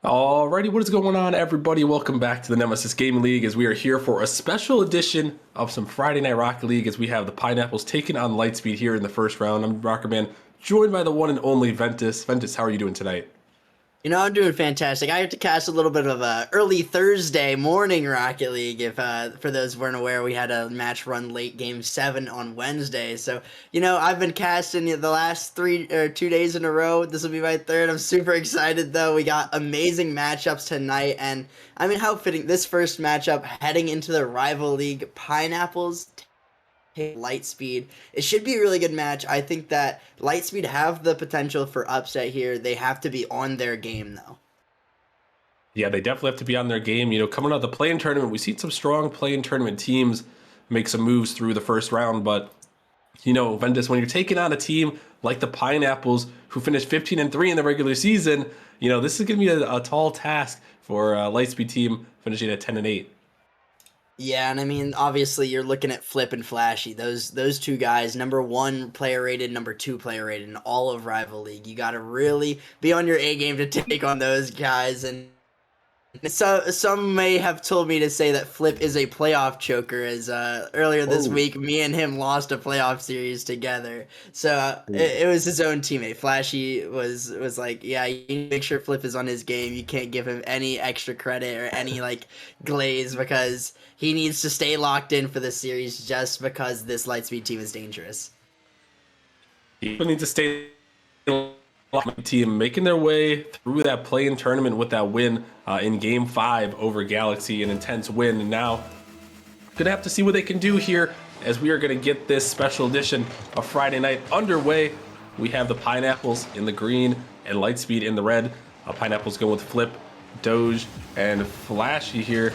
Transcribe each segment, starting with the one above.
Alrighty, what is going on, everybody? Welcome back to the Nemesis Gaming League as we are here for a special edition of some Friday Night Rocket League as we have the Pineapples taking on Lightspeed here in the first round. I'm Rockerman, joined by the one and only Ventus. Ventus, how are you doing tonight? I'm doing fantastic. I have to cast a little bit of a early Thursday morning Rocket League. If for those who weren't aware, we had a match run late game 7 on Wednesday. So, I've been casting the last 2 days in a row. This will be my third. I'm super excited though. We got amazing matchups tonight, and I mean, how fitting this first matchup heading into the rival league, Pineapples Lightspeed. It should be a really good match. I think that Lightspeed have the potential for upset here. They have to be on their game though. Yeah, they definitely have to be on their game. Coming out of the play-in tournament, we've seen some strong play-in tournament teams make some moves through the first round, but Ventus, when you're taking on a team like the Pineapples, who finished 15-3 in the regular season, this is going to be a tall task for a Lightspeed team finishing at 10-8. Yeah, and I mean, obviously, you're looking at Flip and Flashy. Those two guys, number 1 player rated, number 2 player rated in all of Rival League. You got to really be on your A game to take on those guys. And so some may have told me to say that Flip is a playoff choker, as earlier this week, me and him lost a playoff series together. So it was his own teammate. Flashy was like, yeah, you need to make sure Flip is on his game. You can't give him any extra credit or any glaze because he needs to stay locked in for the series just because this Lightspeed team is dangerous. People need to stay team making their way through that play-in tournament with that win in Game 5 over Galaxy, an intense win. And now, gonna have to see what they can do here as we are gonna get this special edition of Friday Night underway. We have the Pineapples in the green and Lightspeed in the red. Pineapples going with Flip, Doge, and Flashy here.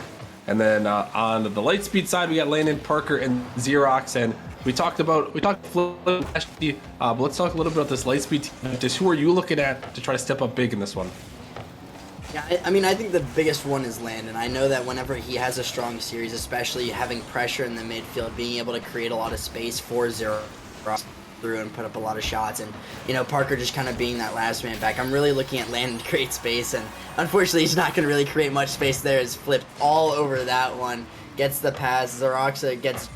And then on the Lightspeed side, we got Landon, Parker, and Zeroxuh. And we talked Flip, but let's talk a little bit about this Lightspeed team. Just who are you looking at to try to step up big in this one? Yeah, I mean, I think the biggest one is Landon. I know that whenever he has a strong series, especially having pressure in the midfield, being able to create a lot of space for Zero through and put up a lot of shots, and Parker just kind of being that last man back. I'm really looking at Landon to create space, and unfortunately he's not going to really create much space there. Is Flip all over that one, gets the pass, Zeroxuh gets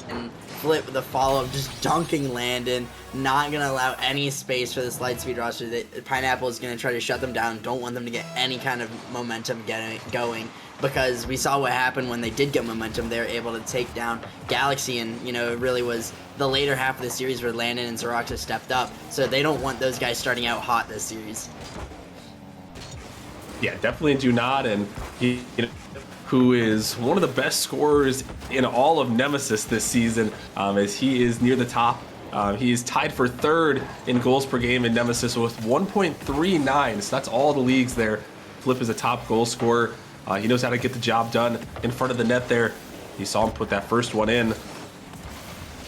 and Flip with the follow-up, just dunking Landon, not going to allow any space for this Lightspeed roster. The Pineapple is going to try to shut them down, don't want them to get any kind of momentum going, because we saw what happened when they did get momentum. They were able to take down Galaxy, and it really was the later half of the series where Landon and Zeroxuh stepped up, so they don't want those guys starting out hot this series. Yeah, definitely do not. And he, who is one of the best scorers in all of Nemesis this season, as he is near the top. He is tied for 3rd in goals per game in Nemesis with 1.39, so that's all the leagues there. Flip is a top goal scorer. He knows how to get the job done in front of the net there. You saw him put that first one in.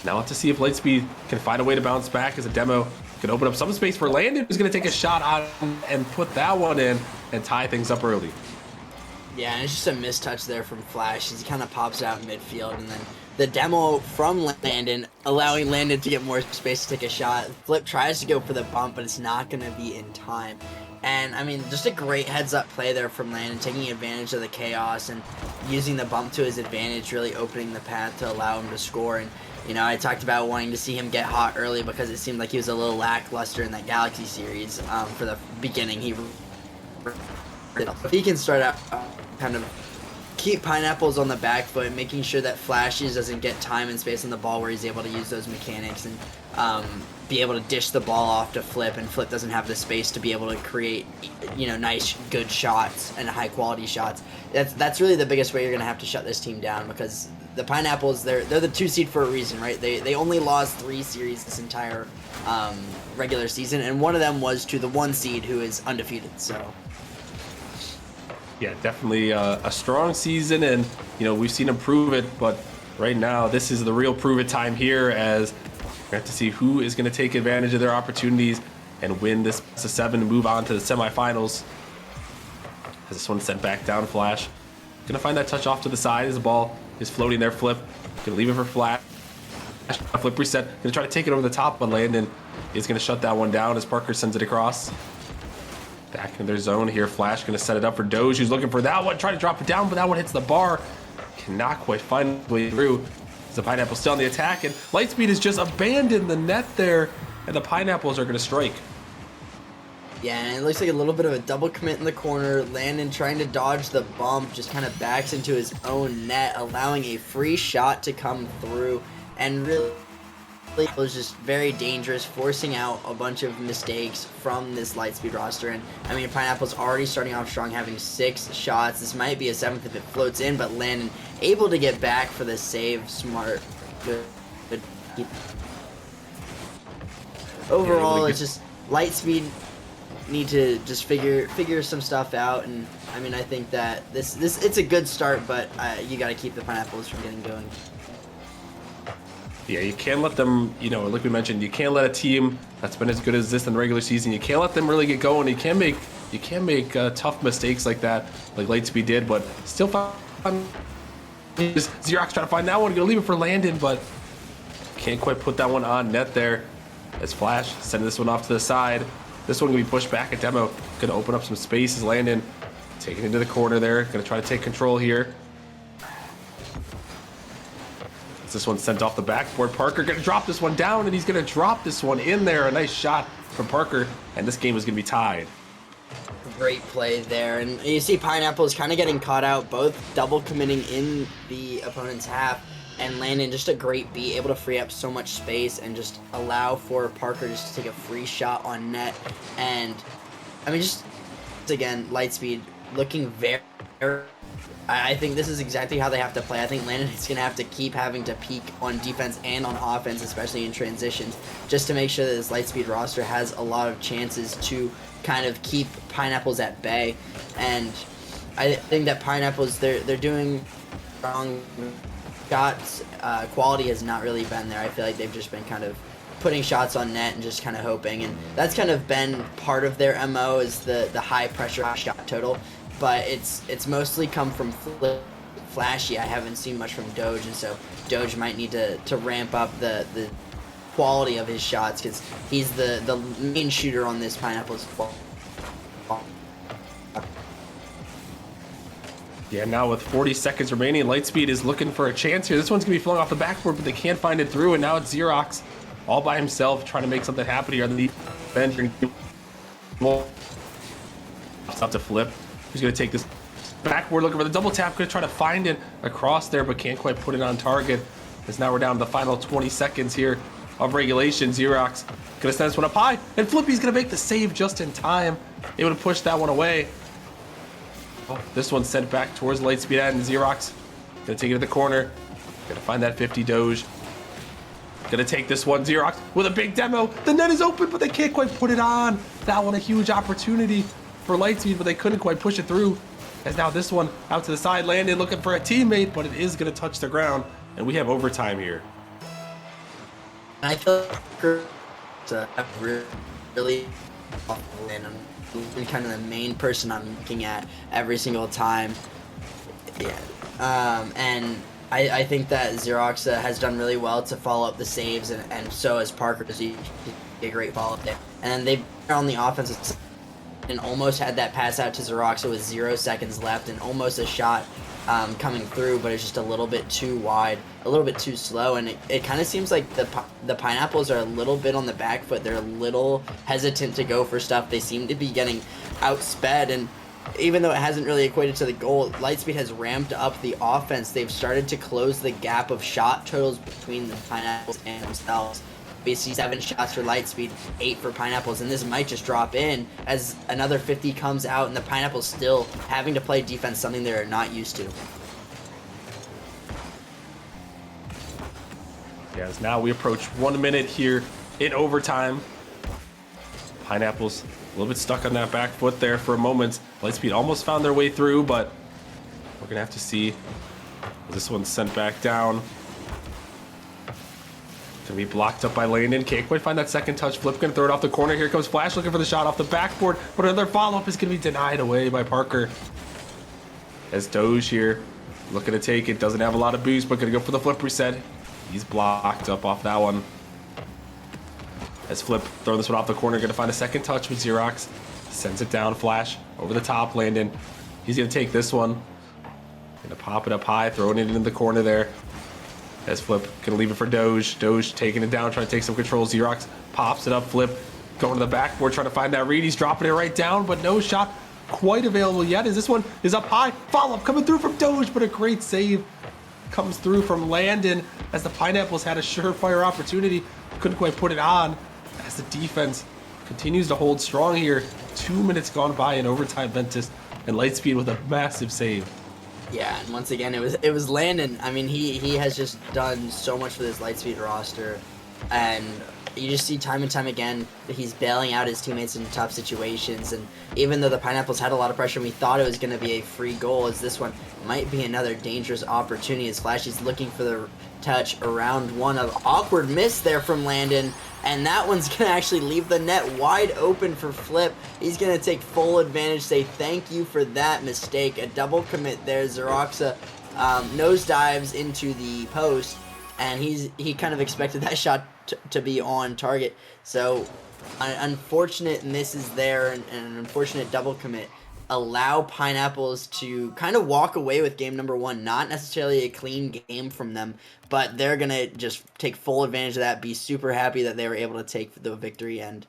Now let's see if Lightspeed can find a way to bounce back as a demo. Can open up some space for Landon, who's going to take a shot on and put that one in and tie things up early. Yeah, and it's just a mistouch there from Flash. He kind of pops out in midfield, and then the demo from Landon, allowing Landon to get more space to take a shot. Flip tries to go for the bump, but it's not going to be in time. And, I mean, just a great heads-up play there from Landon, taking advantage of the chaos and using the bump to his advantage, really opening the path to allow him to score. And, I talked about wanting to see him get hot early because it seemed like he was a little lackluster in that Galaxy series for the beginning. If he can start out kind of keep Pineapples on the back foot, making sure that Flashes doesn't get time and space on the ball where he's able to use those mechanics and be able to dish the ball off to Flip, and Flip doesn't have the space to be able to create nice good shots and high quality shots. That's really the biggest way you're going to have to shut this team down, because the Pineapples, they're the 2 seed for a reason, right? They only lost 3 series this entire regular season, and one of them was to the 1 seed who is undefeated. So yeah, definitely a strong season, and we've seen him prove it. But right now, this is the real prove it time here, as we have to see who is going to take advantage of their opportunities and win this 7 to move on to the semifinals. As this one sent back down, Flash gonna find that touch off to the side as the ball is floating there. Flip gonna leave it for Flash. Flip reset, gonna try to take it over the top, but Landon is gonna shut that one down as Parker sends it across. Back into their zone here. Flash going to set it up for Doge, who's looking for that one. Trying to drop it down, but that one hits the bar. Cannot quite find the way through. The Pineapple still on the attack, and Lightspeed has just abandoned the net there, and the Pineapples are going to strike. Yeah, and it looks like a little bit of a double commit in the corner. Landon trying to dodge the bump, just kind of backs into his own net, allowing a free shot to come through, and really it was just very dangerous, forcing out a bunch of mistakes from this Lightspeed roster. And I mean, Pineapple's already starting off strong, having 6 shots. This might be a 7th if it floats in, but Landon able to get back for the save. Smart. Good. Overall, it's just Lightspeed need to just figure some stuff out. And I mean, I think that this it's a good start, but you got to keep the Pineapples from getting going. Yeah, you can't let them, you know, like we mentioned, you can't let a team that's been as good as this in the regular season, you can't let them really get going. You can't make tough mistakes like that, like Lightspeed did, but still find Zeroxuh trying to find that one, gonna leave it for Landon, but can't quite put that one on net there. As Flash sending this one off to the side. This one gonna be pushed back at Demo, gonna open up some space as Landon taking it into the corner there, gonna try to take control here. This one sent off the backboard. Parker gonna drop this one down, and he's gonna drop this one in there. A nice shot from Parker, and this game is gonna be tied. Great play there, and you see Pineapple is kind of getting caught out, both double committing in the opponent's half, and Landon just a great beat, able to free up so much space and just allow for Parker just to take a free shot on net. And I mean, just again, Lightspeed looking very. I think this is exactly how they have to play. I think Landon is going to have to keep having to peak on defense and on offense, especially in transitions, just to make sure that this Lightspeed roster has a lot of chances to kind of keep Pineapples at bay. And I think that Pineapples, they're doing wrong shots. Quality has not really been there. I feel like they've just been kind of putting shots on net and just kind of hoping. And that's kind of been part of their MO, is the high pressure shot total. But it's mostly come from Flashy. I haven't seen much from Doge, and so Doge might need to ramp up the quality of his shots, because he's the main shooter on this Pineapple's. Yeah, now with 40 seconds remaining, Lightspeed is looking for a chance here. This one's gonna be flung off the backboard, but they can't find it through, and now it's Zeroxuh all by himself trying to make something happen here on the bench. It's up to Flip. He's going to take this backward, looking for the double tap, going to try to find it across there, but can't quite put it on target. As now we're down to the final 20 seconds here of regulation. Zeroxuh going to send this one up high, and Flippy's going to make the save just in time. Able to push that one away. Oh, this one's sent back towards Lightspeed and Zeroxuh going to take it to the corner. Going to find that 50 Doge. Going to take this one, Zeroxuh with a big demo. The net is open, but they can't quite put it on. That one a huge opportunity for Lightspeed, but they couldn't quite push it through. As now this one out to the side, Landon looking for a teammate, but it is going to touch the ground, and we have overtime here. I feel like really and kind of the main person I'm looking at every single time. Yeah, and I think that Zeroxuh has done really well to follow up the saves, and so has Parker. Does a great follow up there, and they've on the offensive side and almost had that pass out to Zeroxuh with 0 seconds left, and almost a shot coming through, but it's just a little bit too wide, a little bit too slow, and it kind of seems like the Pineapples are a little bit on the back foot. They're a little hesitant to go for stuff. They seem to be getting outsped, and even though it hasn't really equated to the goal, Lightspeed has ramped up the offense. They've started to close the gap of shot totals between the Pineapples and themselves. We see 7 shots for Lightspeed, 8 for Pineapples, and this might just drop in as another 50 comes out, and the Pineapples still having to play defense, something they're not used to. Yes, now we approach 1 minute here in overtime. Pineapples a little bit stuck on that back foot there for a moment. Lightspeed almost found their way through, but we're gonna have to see. This one's sent back down. Gonna be blocked up by Landon. Can't quite find that second touch. Flip gonna throw it off the corner. Here comes Flash looking for the shot off the backboard, but another follow-up is gonna be denied away by Parker. As Doge here looking to take it. Doesn't have a lot of boost, but gonna go for the flip reset. He's blocked up off that one. As Flip throwing this one off the corner, gonna find a second touch with Zeroxuh. Sends it down, Flash over the top, Landon. He's gonna take this one. Gonna pop it up high, throwing it into the corner there. As Flip gonna leave it for Doge. Doge taking it down, trying to take some control. Zerox pops it up, Flip going to the backboard, trying to find that read. He's dropping it right down, but no shot quite available yet, as this one is up high. Follow-up coming through from Doge, but a great save comes through from Landon as the Pineapples had a surefire opportunity. Couldn't quite put it on as the defense continues to hold strong here. 2 minutes gone by in overtime, Ventus, and Lightspeed with a massive save. Yeah, and once again, it was Landon. I mean, he has just done so much for this Lightspeed roster, and you just see time and time again he's bailing out his teammates in tough situations. And even though the Pineapples had a lot of pressure, we thought it was going to be a free goal, as this one might be another dangerous opportunity as Flashy's looking for the touch around one. Of awkward miss there from Landon, and that one's going to actually leave the net wide open for Flip. He's going to take full advantage, say thank you for that mistake. A double commit there. Zeroxuh nosedives into the post, and he kind of expected that shot to be on target. So an unfortunate misses there, and an unfortunate double commit allow Pineapples to kind of walk away with game number one. Not necessarily a clean game from them, but they're going to just take full advantage of that, be super happy that they were able to take the victory. And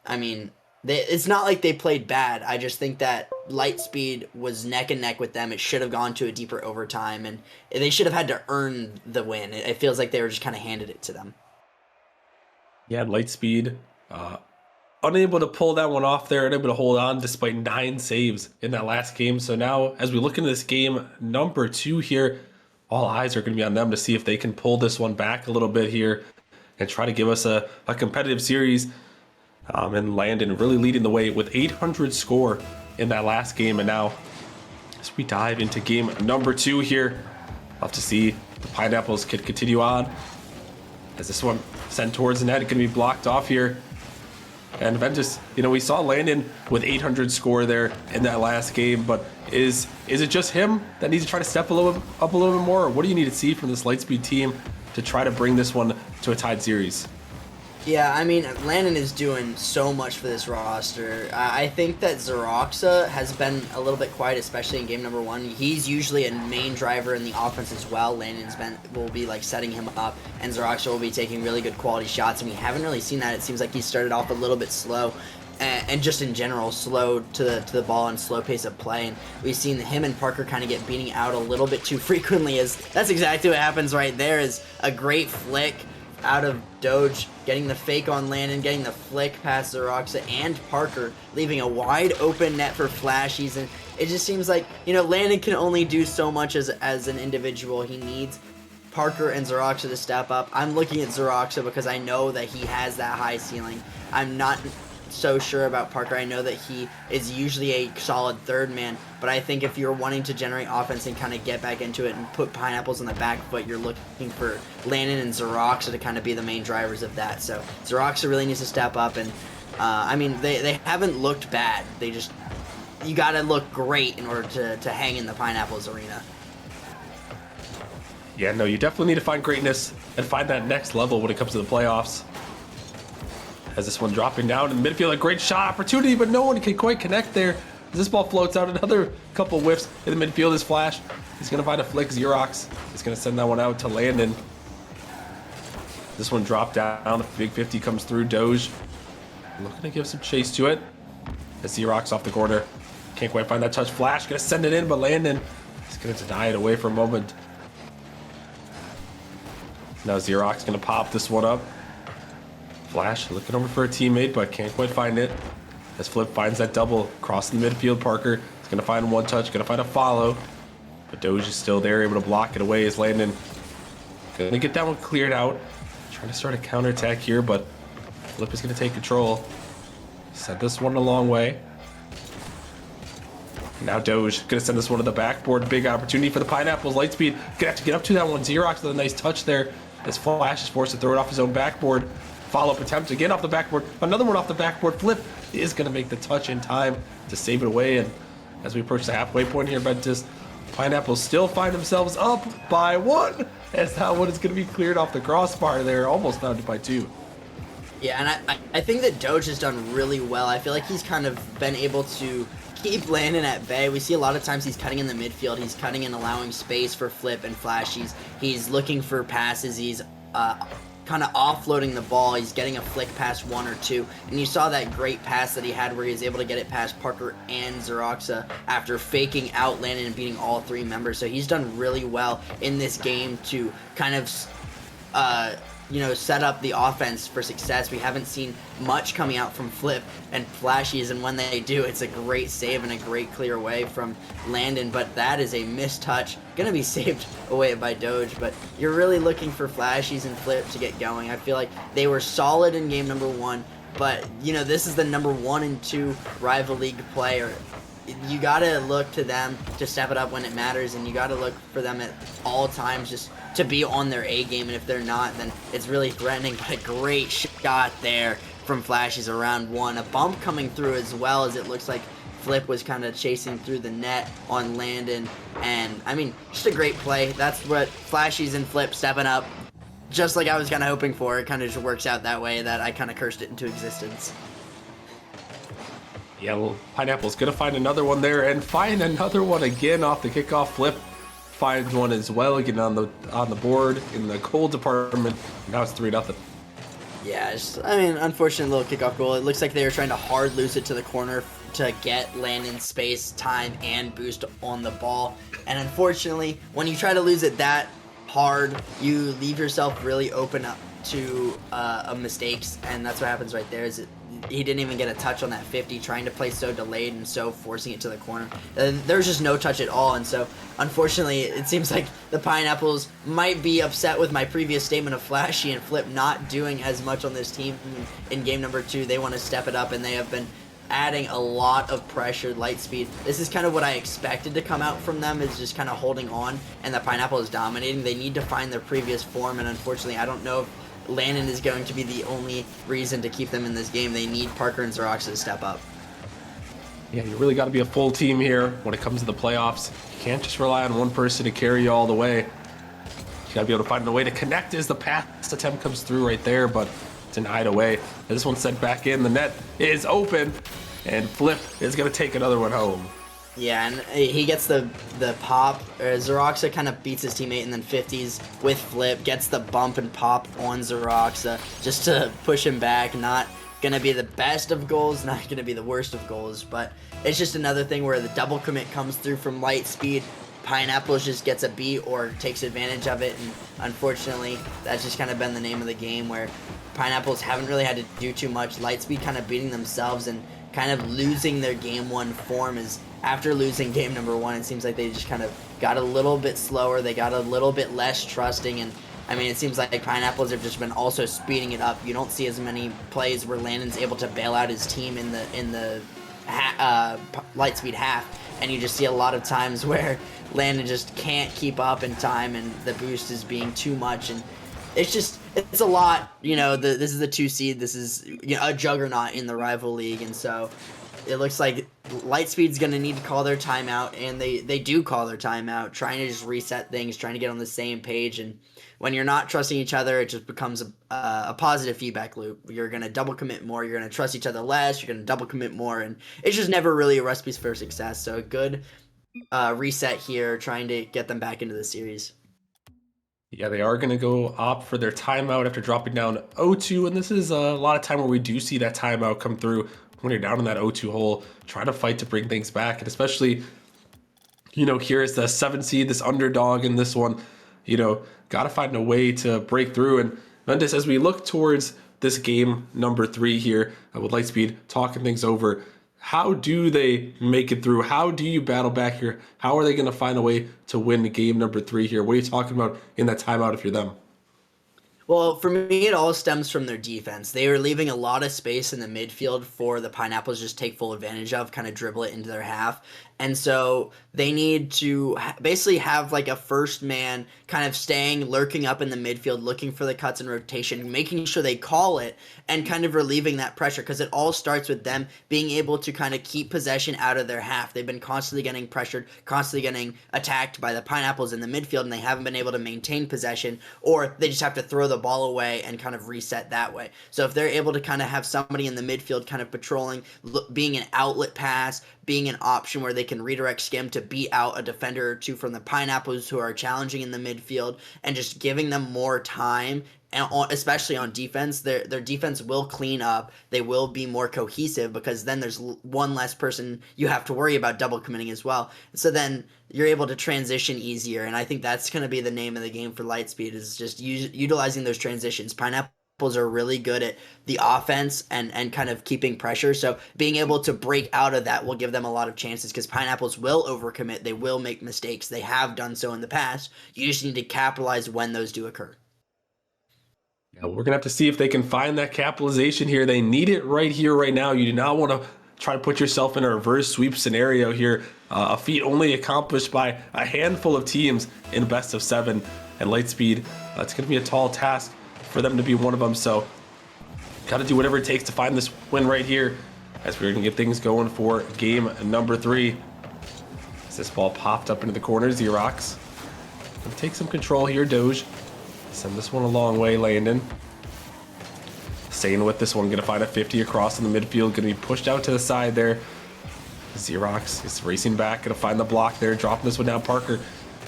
I mean, it's not like they played bad. I just think that Lightspeed was neck and neck with them. It should have gone to a deeper overtime, and they should have had to earn the win. It feels like they were just kind of handed it to them. Yeah, Lightspeed unable to pull that one off there, unable to hold on despite 9 saves in that last game. So now, as we look into this game number 2 here, all eyes are going to be on them to see if they can pull this one back a little bit here and try to give us a competitive series. And Landon really leading the way with 800 score in that last game. And now, as we dive into game number 2 here, we'll have to see the Pineapples could continue on. As this one sent towards the net, going to be blocked off here. And Ventus, we saw Landon with 800 score there in that last game, but is it just him that needs to try to step up a little bit more, or what do you need to see from this Lightspeed team to try to bring this one to a tied series? Yeah, I mean, Landon is doing so much for this roster. I think that Zeroxuh has been a little bit quiet, especially in game number 1. He's usually a main driver in the offense as well. Landon's will be like setting him up, and Zeroxuh will be taking really good quality shots, and we haven't really seen that. It seems like he started off a little bit slow, and just in general slow to the ball and slow pace of play. And we've seen him and Parker kind of get beating out a little bit too frequently. As that's exactly what happens right there. Is a great flick out of Doge, getting the fake on Landon, getting the flick past Zeroxuh and Parker, leaving a wide open net for Flashies. And it just seems like, Landon can only do so much as an individual. He needs Parker and Zeroxuh to step up. I'm looking at Zeroxuh because I know that he has that high ceiling. I'm not so sure about Parker. I know that he is usually a solid third man, but I think if you're wanting to generate offense and kind of get back into it and put Pineapples on the back foot, you're looking for Landon and Zeroxuh to kind of be the main drivers of that. So Zeroxuh really needs to step up, and I mean, they haven't looked bad. You got to look great in order to hang in the Pineapples arena. Yeah, no, you definitely need to find greatness and find that next level when it comes to the playoffs. As this one dropping down in midfield, a great shot opportunity, but no one can quite connect there. As this ball floats out, another couple whiffs in the midfield is Flash. He's going to find a flick. Zerox is going to send that one out to Landon. This one dropped down. Big 50 comes through. Doge looking to give some chase to it. As Zerox off the corner. Can't quite find that touch. Flash going to send it in, but Landon is going to deny it away for a moment. Now Zerox going to pop this one up. Flash looking over for a teammate, but can't quite find it. As Flip finds that double crossing the midfield, Parker is going to find one touch, going to find a follow. But Doge is still there, able to block it away as Landon going to get that one cleared out. Trying to start a counterattack here, but Flip is going to take control. Sent this one a long way. Now Doge going to send this one to the backboard. Big opportunity for the Pineapples. Lightspeed going to have to get up to that one. Zerox with a nice touch there as Flash is forced to throw it off his own backboard. Follow-up attempt again off the backboard. Another one off the backboard. Flip is going to make the touch in time to save it away. And as we approach the halfway point here, Ventus, Pineapples still find themselves up by 1. As that one is going to be cleared off the crossbar there, almost down to by 2. Yeah, and I think that Doge has done really well. I feel like he's kind of been able to keep Landon at bay. We see a lot of times he's cutting in the midfield. He's cutting and allowing space for Flip and Flash. He's looking for passes. He's kind of offloading the ball. He's getting a flick past one or two. And you saw that great pass that he had where he was able to get it past Parker and Zeroxuh after faking out Landon and beating all three members. So he's done really well in this game to kind of set up the offense for success. We haven't seen much coming out from Flip and Flashies, and when they do, it's a great save and a great clear away from Landon, but that is a missed touch. Gonna be saved away by Doge, but you're really looking for Flashies and Flip to get going. I feel like they were solid in game number 1, but, this is the number 1 and 2 rival league player. You gotta look to them to step it up when it matters, and you gotta look for them at all times just to be on their A game, and if they're not, then it's really threatening. But a great shot there from Flashies around 1. A bump coming through as well, as it looks like Flip was kind of chasing through the net on Landon, and I mean, just a great play. That's what Flashies and Flip stepping up, just like I was kind of hoping for. It kind of just works out that way that I kind of cursed it into existence. Yeah, well, Pineapple's going to find another one there and find another one again off the kickoff. Flip finds one as well, getting on the board in the goal department. Now it's 3-0. Yeah, unfortunate little kickoff goal. It looks like they were trying to hard lose it to the corner to get Landon space, time, and boost on the ball. And unfortunately, when you try to lose it that hard, you leave yourself really open up to mistakes, and that's what happens right there. He didn't even get a touch on that 50, trying to play so delayed and so forcing it to the corner. There's just no touch at all, and so unfortunately it seems like the Pineapples might be upset with my previous statement of Flashy and Flip not doing as much on this team in game number 2. They want to step it up, and they have been adding a lot of pressure. Lightspeed, this is kind of what I expected to come out from them, is just kind of holding on, and the Pineapple is dominating. They need to find their previous form, and unfortunately I don't know if Landon is going to be the only reason to keep them in this game. They need Parker and Zeroxuh to step up. Yeah, you really got to be a full team here when it comes to the playoffs. You can't just rely on one person to carry you all the way. You got to be able to find a way to connect as the pass attempt comes through right there, but denied away. This one's sent back in. The net is open, and Flip is going to take another one home. Yeah, and he gets the pop. Zeroxuh kind of beats his teammate and then 50s with Flip, gets the bump and pop on Zeroxuh just to push him back. Not going to be the best of goals, not going to be the worst of goals, but it's just another thing where the double commit comes through from Lightspeed. Pineapples just gets a beat or takes advantage of it, and unfortunately that's just kind of been the name of the game, where Pineapples haven't really had to do too much. Lightspeed kind of beating themselves and kind of losing their game 1 form. Is after losing game number 1, it seems like they just kind of got a little bit slower, they got a little bit less trusting, and I mean, it seems like Pineapples have just been also speeding it up. You don't see as many plays where Landon's able to bail out his team in the Lightspeed half, and you just see a lot of times where Landon just can't keep up in time, and the boost is being too much, and it's a lot. This is the 2 seed. This is a juggernaut in the rival league, and so it looks like Lightspeed's going to need to call their timeout, and they do call their timeout, trying to just reset things, trying to get on the same page. And when you're not trusting each other, it just becomes a positive feedback loop. You're going to double commit more, you're going to trust each other less, you're going to double commit more, and it's just never really a recipe for success. So a good reset here, trying to get them back into the series. Yeah, they are going to go opt for their timeout after dropping down 0-2, and this is a lot of time where we do see that timeout come through when you're down in that 0-2 hole. Try to fight to bring things back, and especially, here is the 7 seed, this underdog in this one, got to find a way to break through. And Mendes, as we look towards this game number 3 here, with Lightspeed talking things over, how do they make it through? How do you battle back here? How are they going to find a way to win game number 3 here? What are you talking about in that timeout if you're them? Well, for me, it all stems from their defense. They were leaving a lot of space in the midfield for the Pineapples just take full advantage of, kind of dribble it into their half. And so they need to basically have like a first man kind of lurking up in the midfield, looking for the cuts and rotation, making sure they call it, and kind of relieving that pressure, because it all starts with them being able to kind of keep possession out of their half. They've been constantly getting pressured, constantly getting attacked by the Pineapples in the midfield, and they haven't been able to maintain possession, or they just have to throw the ball away and kind of reset that way. So if they're able to kind of have somebody in the midfield kind of patrolling, being an outlet pass, being an option where they can redirect skim to beat out a defender or two from the Pineapples who are challenging in the midfield, and just giving them more time, and especially on defense, their defense will clean up. They will be more cohesive because then there's one less person you have to worry about double committing as well. So then you're able to transition easier, and I think that's going to be the name of the game for Lightspeed, is just utilizing those transitions. Pineapples are really good at the offense and kind of keeping pressure, so being able to break out of that will give them a lot of chances, because Pineapples will overcommit, they will make mistakes, they have done so in the past. You just need to capitalize when those do occur. Yeah, we're gonna have to see if they can find that capitalization here. They need it right here, right now. You do not want to try to put yourself in a reverse sweep scenario here. A feat only accomplished by a handful of teams in best of 7, and Lightspeed, it's gonna be a tall task for them to be one of them. So gotta do whatever it takes to find this win right here, as we're gonna get things going for game number 3. As this ball popped up into the corner, Zeroxuh gonna take some control here. Doge send this one a long way. Landon staying with this one, gonna find a 50 across in the midfield, gonna be pushed out to the side there. Zeroxuh is racing back, gonna find the block there, dropping this one down. Parker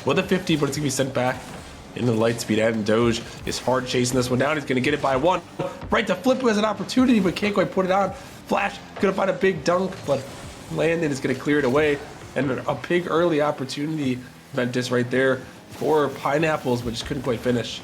with a 50, but it's gonna be sent back into the Lightspeed end. Doge is hard chasing this one down. He's gonna get it by 1. Right to Flip, who has an opportunity but can't quite put it on. Flash gonna find a big dunk, but Landon is gonna clear it away, and a big early opportunity Ventus right there for Pineapples, but just couldn't quite finish.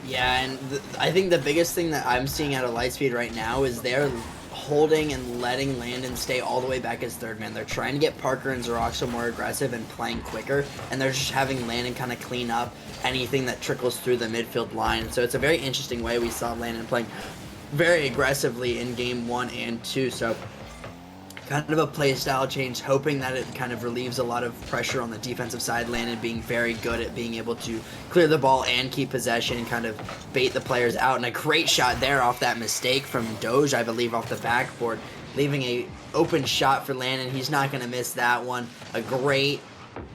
Yeah, and I think the biggest thing that I'm seeing out of Lightspeed right now is they're holding and letting Landon stay all the way back as third man. They're trying to get Parker and Zeroxuh more aggressive and playing quicker, and they're just having Landon kind of clean up anything that trickles through the midfield line. So it's a very interesting way we saw Landon playing very aggressively in game 1 and 2. So kind of a play style change, hoping that it kind of relieves a lot of pressure on the defensive side. Landon being very good at being able to clear the ball and keep possession and kind of bait the players out. And a great shot there off that mistake from Doge, I believe, off the backboard, leaving a open shot for Landon. He's not going to miss that one. A great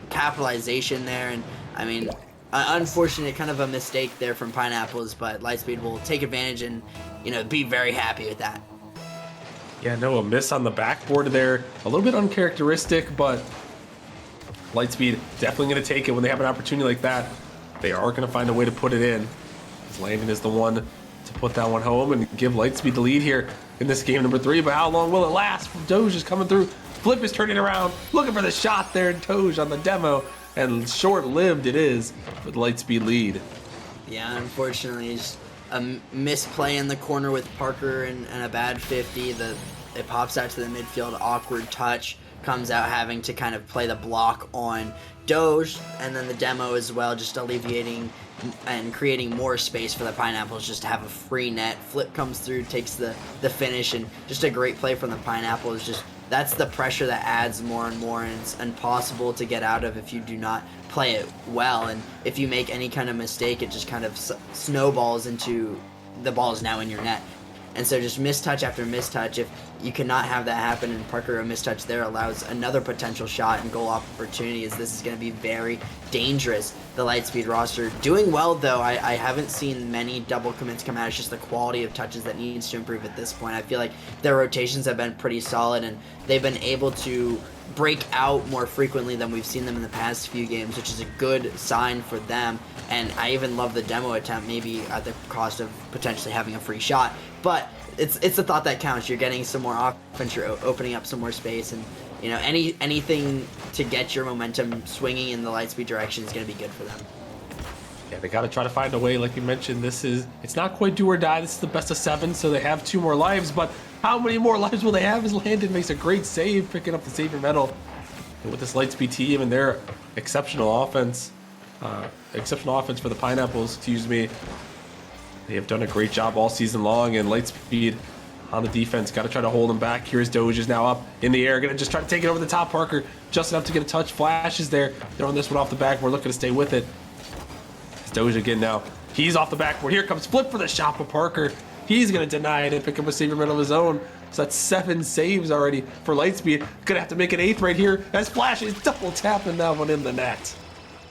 capitalization there, and I mean, unfortunate kind of a mistake there from Pineapples, but Lightspeed will take advantage and, you know, be very happy with that. Yeah, no, a miss on the backboard there. A little bit uncharacteristic, but Lightspeed definitely going to take it when they have an opportunity like that. They are going to find a way to put it in, as Landon is the one to put that one home and give Lightspeed the lead here in this game number 3. But how long will it last? Doge is coming through. Flip is turning around, looking for the shot there. Doge on the demo, and short-lived it is for the Lightspeed lead. Yeah, unfortunately, it's a misplay in the corner with Parker and a bad 50. It pops out to the midfield, awkward touch, comes out having to kind of play the block on Doge, and then the demo as well, just alleviating and creating more space for the Pineapples just to have a free net. Flip comes through, takes the finish, and just a great play from the Pineapples. Just that's the pressure that adds more and more, and it's impossible to get out of if you do not play it well. And if you make any kind of mistake, it just kind of snowballs into the ball is now in your net. And so just mistouch after mistouch, if you cannot have that happen, and Parker, a mistouch there allows another potential shot and goal opportunity, as this is going to be very dangerous. The Lightspeed roster doing well, though. I haven't seen many double commits come out. It's just the quality of touches that needs to improve at this point. I feel like their rotations have been pretty solid, and they've been able to break out more frequently than we've seen them in the past few games, which is a good sign for them. And I even love the demo attempt, maybe at the cost of potentially having a free shot. But it's the thought that counts. You're getting some more offense, you're opening up some more space, and you know, anything to get your momentum swinging in the Lightspeed direction is going to be good for them. Yeah, they got to try to find a way. Like you mentioned, it's not quite do or die. This is the best of 7, so they have 2 more lives. But how many more lives will they have as Landon makes a great save, picking up the savior medal. And with this Lightspeed team and their exceptional offense for the Pineapples, excuse me, they have done a great job all season long, and Lightspeed on the defense got to try to hold them back. Here's Doge is now up in the air, gonna just try to take it over the top. Parker just enough to get a touch. Flash is there, throwing this one off the backboard, looking to stay with it. It's Doge again now. He's off the backboard. Here comes Flip for the shot, but Parker, he's gonna deny it and pick up a savior medal of his own. So that's 7 saves already for Lightspeed. Gonna have to make an 8th right here as Flash is double tapping that one in the net.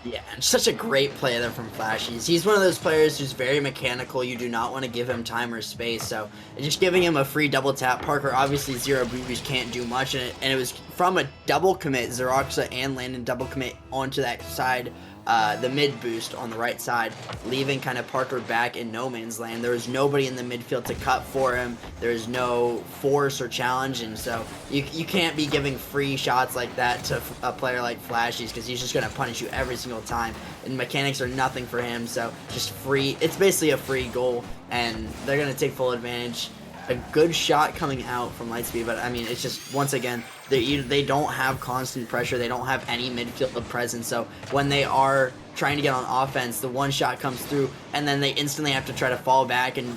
Yeah, and such a great play there from Flashy. He's one of those players who's very mechanical. You do not want to give him time or space. So just giving him a free double tap. Parker, obviously Zero Boobies can't do much, and it was from a double commit. Zeroxuh and Landon double commit onto that side, the mid boost on the right side, leaving kind of Parker back in no man's land. There was nobody in the midfield to cut for him. There was no force or challenge, and so you can't be giving free shots like that to a player like Flashy's, because he's just going to punish you every single time, and mechanics are nothing for him. So just free, it's basically a free goal, and they're going to take full advantage. A good shot coming out from Lightspeed, but I mean, it's just, once again, they don't have constant pressure. They don't have any midfield presence. So when they are trying to get on offense, the one shot comes through, and then they instantly have to try to fall back and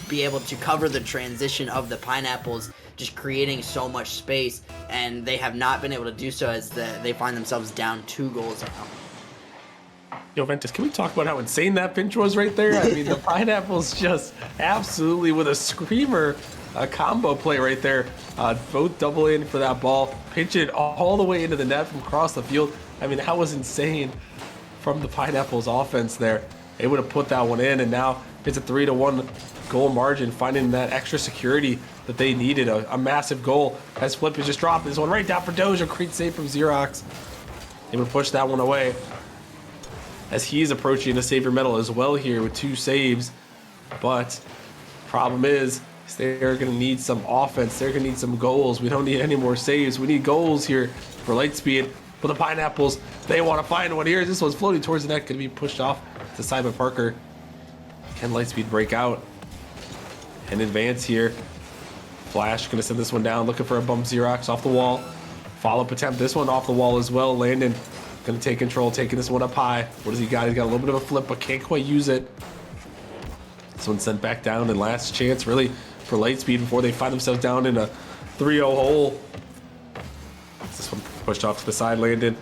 be able to cover the transition of the Pineapples, just creating so much space, and they have not been able to do so as they find themselves down 2 goals now. Yo, Ventus, can we talk about how insane that pinch was right there? I mean, the Pineapples just absolutely with a screamer, a combo play right there. Both double in for that ball, pinch it all the way into the net from across the field. I mean, that was insane from the Pineapples offense there. They would have put that one in, and now it's a 3-1 goal margin, finding that extra security that they needed. A massive goal as Flip is just dropping this one right down for Doge. A great save from Zeroxuh. They would push that one away, as he's approaching the Savior medal as well here with 2 saves. But problem is they're going to need some offense. They're going to need some goals. We don't need any more saves. We need goals here for Lightspeed. But the Pineapples, they want to find one here. This one's floating towards the net, going to be pushed off to Simon Parker. Can Lightspeed break out and advance here? Flash going to send this one down, looking for a bump. Zeroxuh off the wall. Follow-up attempt, this one off the wall as well. Landon going to take control, taking this one up high. What does he got? He's got a little bit of a flip, but can't quite use it. This one's sent back down, and last chance really for Lightspeed before they find themselves down in a 3-0 hole. This one pushed off to the side. Landon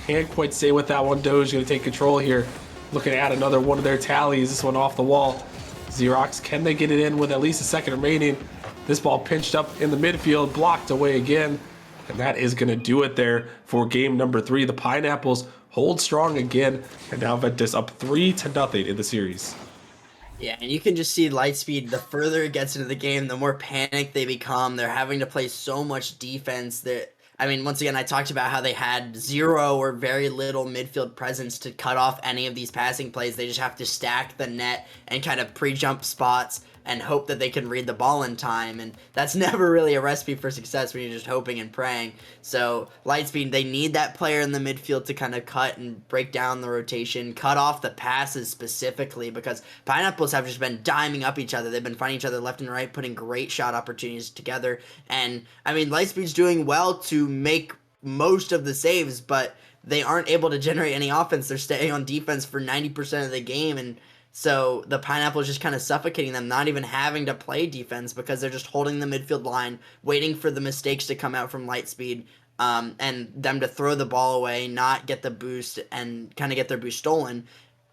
can't quite stay with that one. Doge going to take control here, looking at another one of their tallies. This one off the wall. Zeroxuh, can they get it in with at least a second remaining? This ball pinched up in the midfield, blocked away again. And that is going to do it there for game number 3. The Pineapples hold strong again, and now Ventus up 3-0 in the series. Yeah, and you can just see Lightspeed, the further it gets into the game, the more panicked they become. They're having to play so much defense that, I mean, once again, I talked about how they had 0 or very little midfield presence to cut off any of these passing plays. They just have to stack the net and kind of pre-jump spots and hope that they can read the ball in time, and that's never really a recipe for success when you're just hoping and praying. So Lightspeed, they need that player in the midfield to kind of cut and break down the rotation, cut off the passes specifically, because Pineapples have just been diming up each other. They've been finding each other left and right, putting great shot opportunities together, and I mean, Lightspeed's doing well to make most of the saves, but they aren't able to generate any offense. They're staying on defense for 90% of the game, and so the Pineapple is just kind of suffocating them, not even having to play defense because they're just holding the midfield line, waiting for the mistakes to come out from Lightspeed, and them to throw the ball away, not get the boost, and kind of get their boost stolen.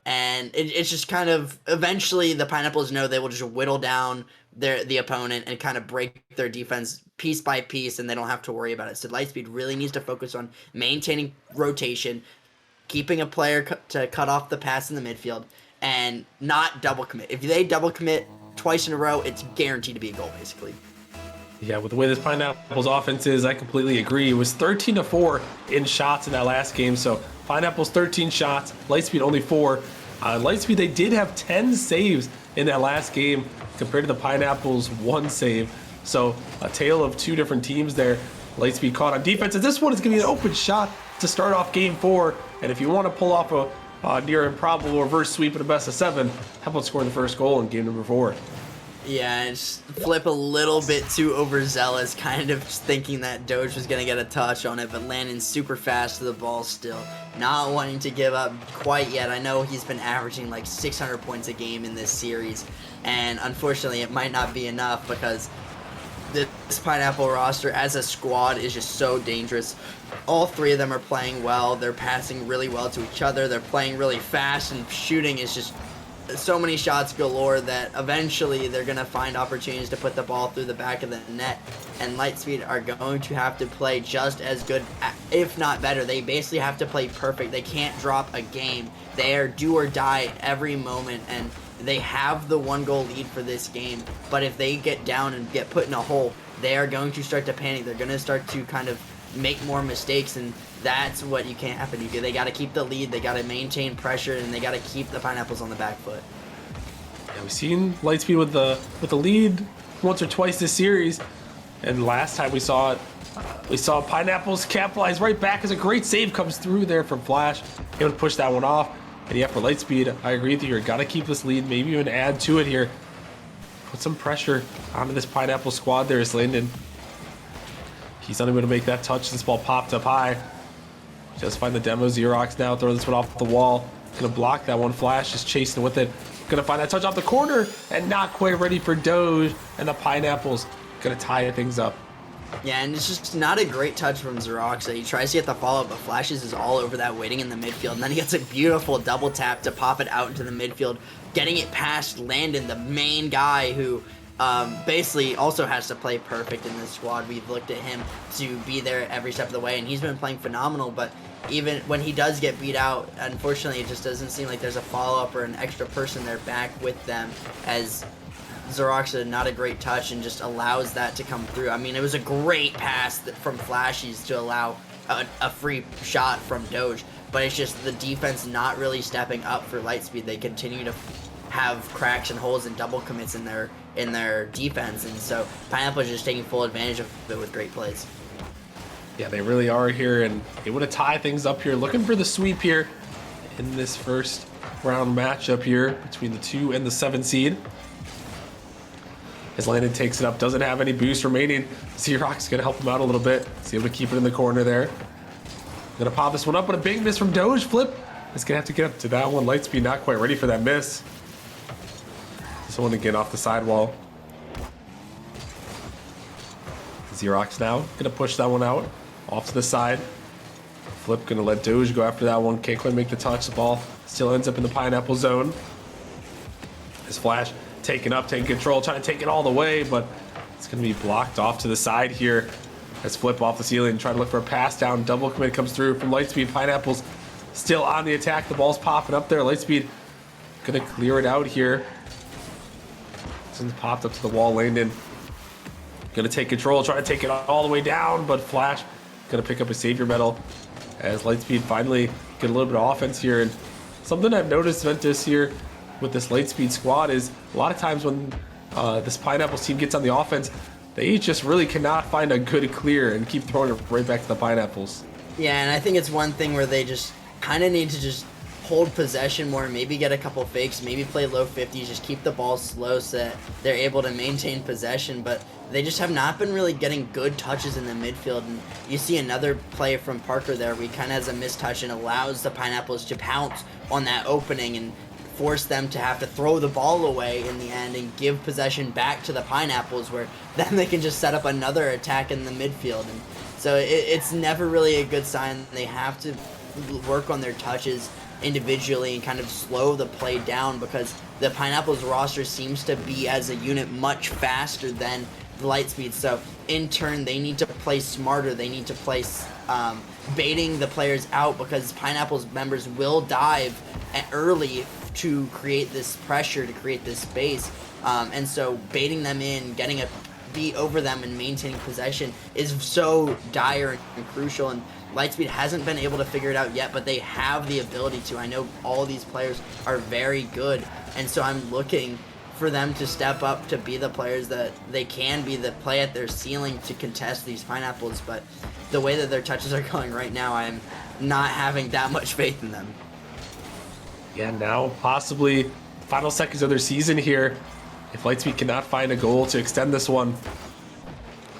And it's just kind of, eventually the Pineapples know they will just whittle down the opponent and kind of break their defense piece by piece, and they don't have to worry about it. So Lightspeed really needs to focus on maintaining rotation, keeping a player to cut off the pass in the midfield, and not double commit. If they double commit twice in a row, it's guaranteed to be a goal, basically. Yeah, with the way this Pineapples offense is, I completely agree. It was 13-4 in shots in that last game. So Pineapples 13 shots, Lightspeed only 4. Lightspeed, they did have 10 saves in that last game compared to the Pineapples 1 save. So a tale of 2 different teams there. Lightspeed caught on defense, and this one is going to be an open shot to start off game 4. And if you want to pull off a near improbable reverse sweep in a best of 7, how about scoring the first goal in game number 4? Yeah, just Flip a little bit too overzealous, kind of thinking that Doge was going to get a touch on it, but Landon's super fast to the ball still, not wanting to give up quite yet. I know he's been averaging like 600 points a game in this series, and unfortunately it might not be enough because this Pineapple roster as a squad is just so dangerous. All 3 of them are playing well. They're passing really well to each other. They're playing really fast, and shooting is just so many shots galore that eventually they're going to find opportunities to put the ball through the back of the net. And Lightspeed are going to have to play just as good, if not better. They basically have to play perfect. They can't drop a game. They are do or die every moment, and they have the 1-goal lead for this game. But if they get down and get put in a hole, they are going to start to panic. They're going to start to kind of make more mistakes, and that's what you can't happen. They got to keep the lead. They got to maintain pressure, and they got to keep the Pineapples on the back foot. Yeah, we've seen Lightspeed with the lead once or twice this series, and last time we saw it, we saw Pineapples capitalize right back as a great save comes through there from Flash. Able to push that one off. And yeah, for Lightspeed, I agree with you. Got to keep this lead, maybe even add to it here. Put some pressure onto this Pineapple squad. There is Landon. He's unable to make that touch. This ball popped up high. Just find the demo. Zeroxuh now throw this one off the wall. Gonna block that one. Flash just chasing with it. Gonna find that touch off the corner and not quite ready for Doge. And the Pineapples gonna tie things up. Yeah, and it's just not a great touch from Zeroxuh. He tries to get the follow-up, but Flashes is all over that waiting in the midfield. And then he gets a beautiful double tap to pop it out into the midfield, getting it past Landon, the main guy who basically also has to play perfect in this squad. We've looked at him to be there every step of the way, and he's been playing phenomenal. But even when he does get beat out, unfortunately, it just doesn't seem like there's a follow-up or an extra person there back with them, as Zeroxuh, not a great touch, and just allows that to come through. I mean, it was a great pass from Flashies to allow a free shot from Doge, but it's just the defense not really stepping up for Lightspeed. They continue to have cracks and holes and double commits in their defense, and so Pineapple is just taking full advantage of it with great plays. Yeah, they really are here, and they want to tie things up here. Looking for the sweep here in this first round matchup here between the 2 and the 7 seed. As Landon takes it up, doesn't have any boost remaining. Zeroxuh's gonna help him out a little bit. He's able to keep it in the corner there. Gonna pop this one up, but a big miss from Doge. Flip is gonna have to get up to that one. Lightspeed not quite ready for that miss. This one again off the sidewall. Zeroxuh now gonna push that one out off to the side. Flip gonna let Doge go after that one. Can't quite make the touch. The ball still ends up in the Pineapple zone. His Flash taking control, trying to take it all the way, but it's going to be blocked off to the side here as Flip off the ceiling, trying to look for a pass down. Double commit comes through from Lightspeed. Pineapple's still on the attack. The ball's popping up there. Lightspeed going to clear it out here. Since popped up to the wall, Landon going to take control, trying to take it all the way down, but Flash going to pick up a savior medal as Lightspeed finally get a little bit of offense here. And something I've noticed, Ventus, here with this Lightspeed squad is a lot of times when this Pineapples team gets on the offense, they just really cannot find a good clear and keep throwing it right back to the Pineapples. Yeah, and I think it's one thing where they just kind of need to just hold possession more, maybe get a couple fakes, maybe play low 50s, just keep the ball slow so that they're able to maintain possession, but they just have not been really getting good touches in the midfield. And you see another play from Parker there where he kind of has a missed touch and allows the Pineapples to pounce on that opening and force them to have to throw the ball away in the end and give possession back to the Pineapples, where then they can just set up another attack in the midfield. And so it's never really a good sign. They have to work on their touches individually and kind of slow the play down, because the Pineapples roster seems to be as a unit much faster than the Lightspeed. So in turn, they need to play smarter. They need to play baiting the players out, because Pineapples members will dive early to create this pressure, to create this space, and so baiting them in, getting a beat over them and maintaining possession is so dire and crucial, and Lightspeed hasn't been able to figure it out yet, but they have the ability to. I know all these players are very good, and so I'm looking for them to step up to be the players that they can be, that play at their ceiling to contest these Pineapples. But the way that their touches are going right now, I'm not having that much faith in them. Yeah, now possibly final seconds of their season here. If Lightspeed cannot find a goal to extend this one,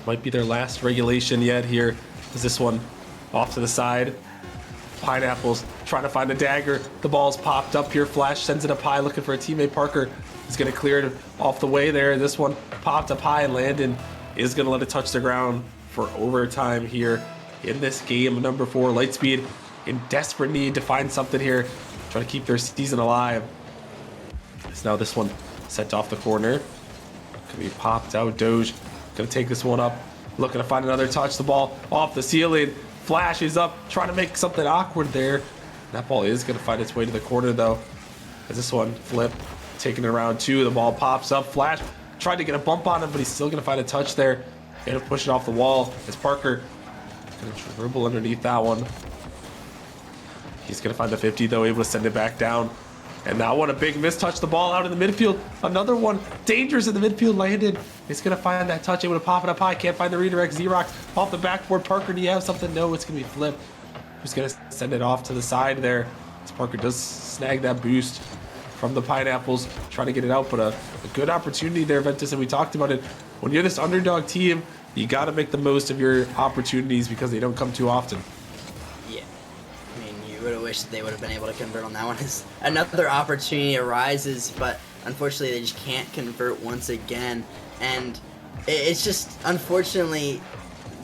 might be their last regulation yet here. Is this one off to the side? Pineapples trying to find a dagger. The ball's popped up here. Flash sends it up high, looking for a teammate. Parker is going to clear it off the way there. This one popped up high, and Landon is going to let it touch the ground for overtime here in this game. Number 4, Lightspeed in desperate need to find something here, trying to keep their season alive. It's now this one sent off the corner. Could be popped out. Doge gonna take this one up, looking to find another touch. The ball off the ceiling. Flash is up, trying to make something awkward there. That ball is going to find its way to the corner, though. As this one, Flip, taking it around 2. The ball pops up. Flash tried to get a bump on him, but he's still going to find a touch there. And push it off the wall as Parker going to dribble underneath that one. He's going to find the 50, though, able to send it back down. And that one, a big miss, touch the ball out in the midfield. Another one, dangerous in the midfield. Landon is going to find that touch, able to pop it up high. Can't find the redirect. Zeroxuh off the backboard. Parker, do you have something? No, it's going to be Flip. Who's going to send it off to the side there. As Parker does snag that boost from the Pineapples, trying to get it out. But a good opportunity there, Ventus, and we talked about it. When you're this underdog team, you got to make the most of your opportunities because they don't come too often. Would have wished they would have been able to convert on that one. As another opportunity arises, but unfortunately they just can't convert once again. And it's just, unfortunately,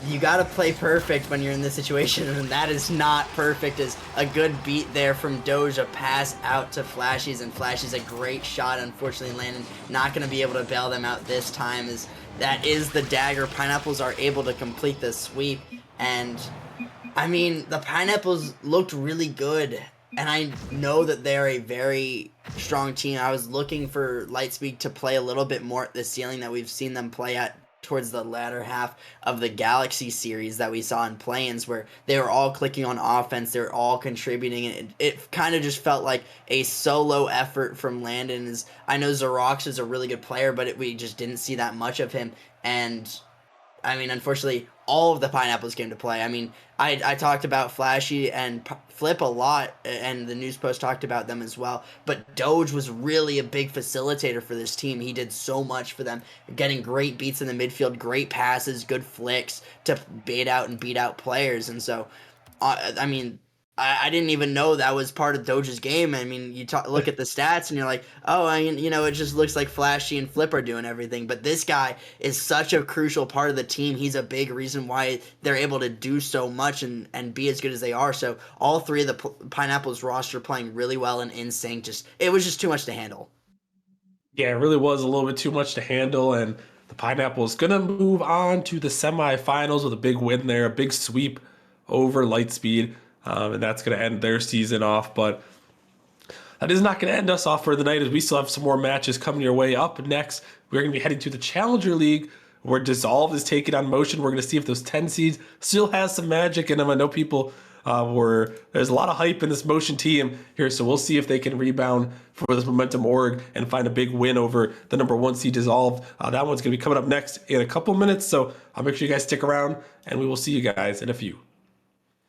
you got to play perfect when you're in this situation, and that is not perfect. As a good beat there from Doge, a pass out to Flashies, and Flashies a great shot. Unfortunately, Landon not going to be able to bail them out this time, as that is the dagger. Pineapples are able to complete the sweep, and I mean, the Pineapples looked really good, and I know that they're a very strong team. I was looking for Lightspeed to play a little bit more at the ceiling that we've seen them play at towards the latter half of the Galaxy series that we saw in play-ins, where they were all clicking on offense, they were all contributing, and it kind of just felt like a solo effort from Landon. I know Zeroxuh is a really good player, but we just didn't see that much of him, and I mean, unfortunately, all of the Pineapples came to play. I mean, I talked about Flashy and Flip a lot, and the news post talked about them as well. But Doge was really a big facilitator for this team. He did so much for them, getting great beats in the midfield, great passes, good flicks to bait out and beat out players. And so, I mean, I didn't even know that was part of Doge's game. I mean, you look at the stats and you're like, oh, I mean, you know, it just looks like Flashy and Flip are doing everything. But this guy is such a crucial part of the team. He's a big reason why they're able to do so much and be as good as they are. So all three of the Pineapples roster playing really well and in sync. It was just too much to handle. Yeah, it really was a little bit too much to handle, and the Pineapples going to move on to the semifinals with a big win there, a big sweep over Lightspeed. And that's going to end their season off. But that is not going to end us off for the night, as we still have some more matches coming your way. Up next, we're going to be heading to the Challenger League, where Dissolve is taking on Motion. We're going to see if those 10 seeds still has some magic in them. I know people there's a lot of hype in this Motion team here, so we'll see if they can rebound for this Momentum Org and find a big win over the number 1 seed Dissolve. That one's going to be coming up next in a couple minutes, so I'll make sure you guys stick around, and we will see you guys in a few.